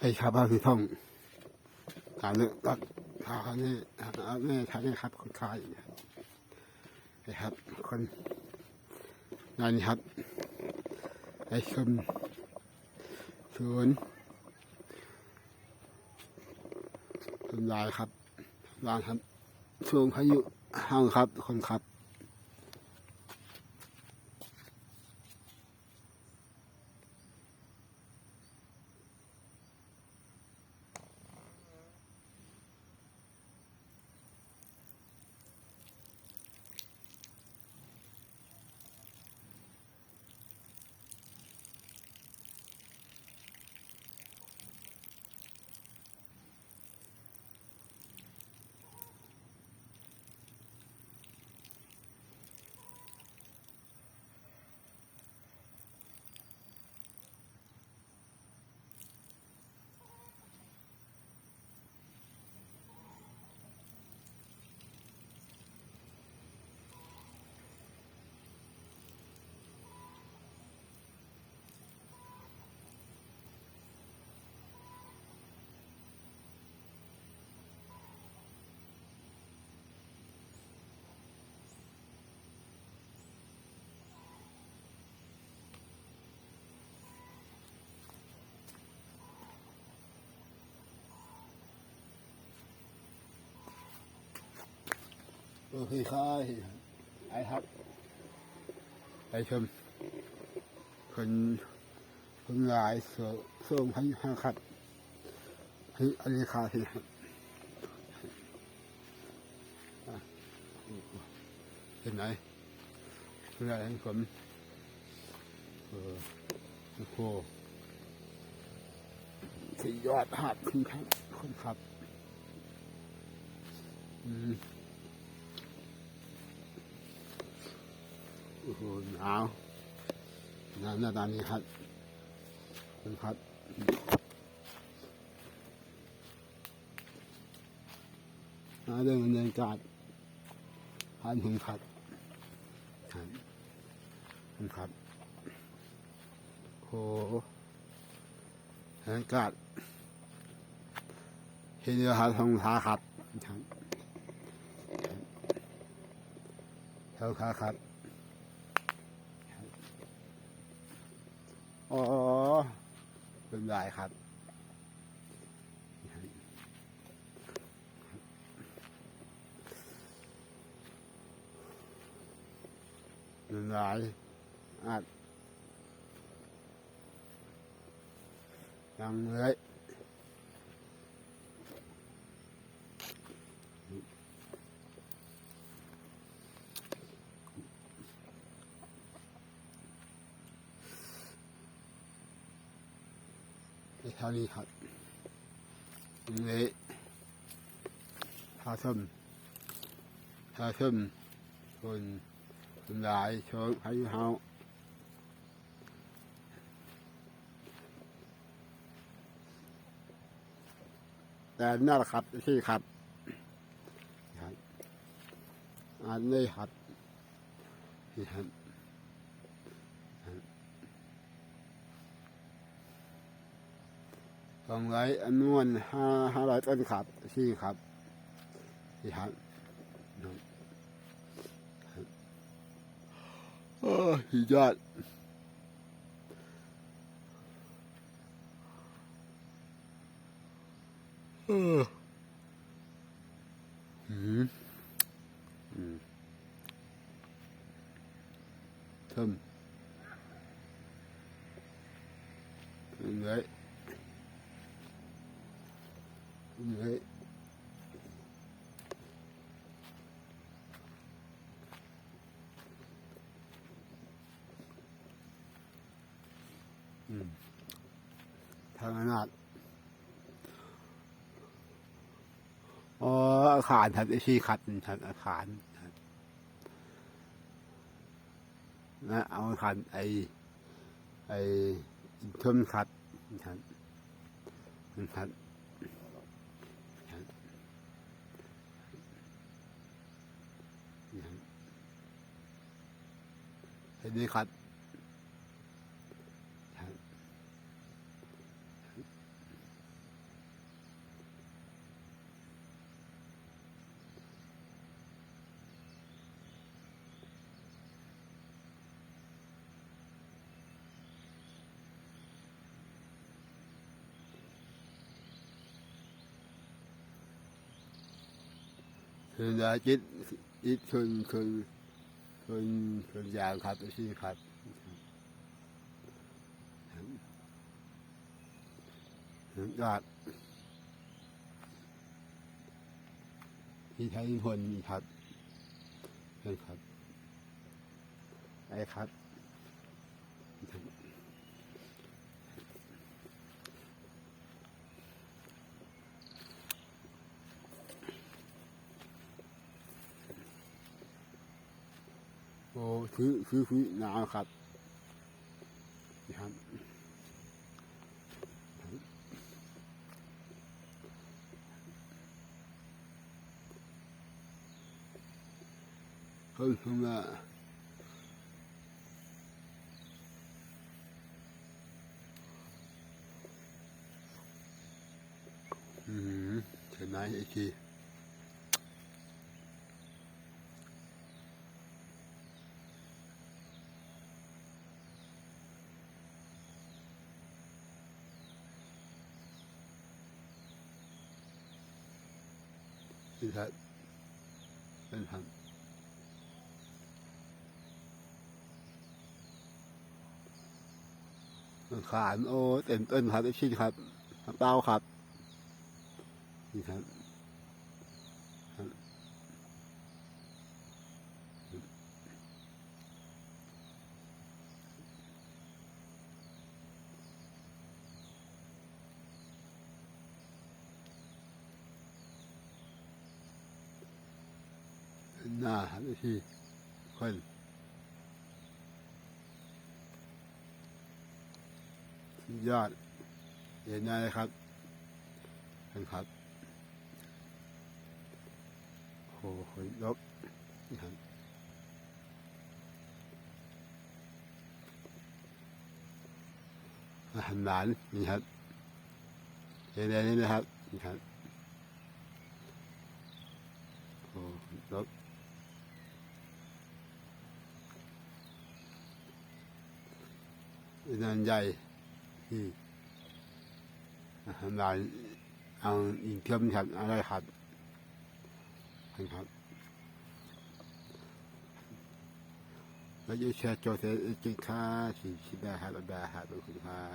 ให้ชาวบ้านที่ท่องหาเรื่องรักหาเนี่ยแม่ใช้ครับคนขายนะครับคนนั่นครับไอ้ชมสวนทำลายครับร้านครับช่วงพายุห้างครับคนครับโอเคครับไอ้ครับไอ้ชมคนหลายส่งให้ห้าขัดให้อันนี้ขาดที่เห็นไหมเพื่อให้ผมโอ้โหที่ยอดหัดที่ครับคนขับโอ้โหหนาวหน้าตานี้ครับคนขับเรื่องบรรยากาศผ่านคนขับคนขับโอ้บรรยากาศเห็นเรือหาทองท้าขับเท้าขาขับอ๋อเป็นลายครับเป็นลายอาจยังเลยเท่านี้ครับนี่ผ้าส้มคนหลายโชว์พายุเฮาแต่นั่นแหละครับที่ครับอันนี้ครับที่ครับ200อันนวน500 ต้นครับที่ครับที่ครับสุดยอดเทิมเลยทางนาดอ๋ออาคารทัดที่ขัดทัดอาคารนะเอาอาคารไอชมขัดทัดเห็นไหมครับ คือยาจิตอิทคนยาวครับที่ครับยอดที่ใช้คนครับใช่ครับไอ้ครับโอ้คือหนาวครับครับเฮ้ยผมว่าใช่ไหมไอ้ทีนี่ครับเป็นครับขานโอ้เต็มต้นครับไอ้ชิ้นครับเต้าครับนี่ครับหน้าครับไอ้ที่คนยอดเห็นได้ครับเป็นครับโอ้โหลบนะครับอาหารหวานนี่ครับเห็นได้นี่นะครับนี่ครับโอ้ลบนานใหญ่ที่อาหารหวานเอาอีกเทียมครับอะไรครับครับแล้วจะแชร์โจทย์จิตค่าที่ได้ครับได้ครับขอบคุณครับ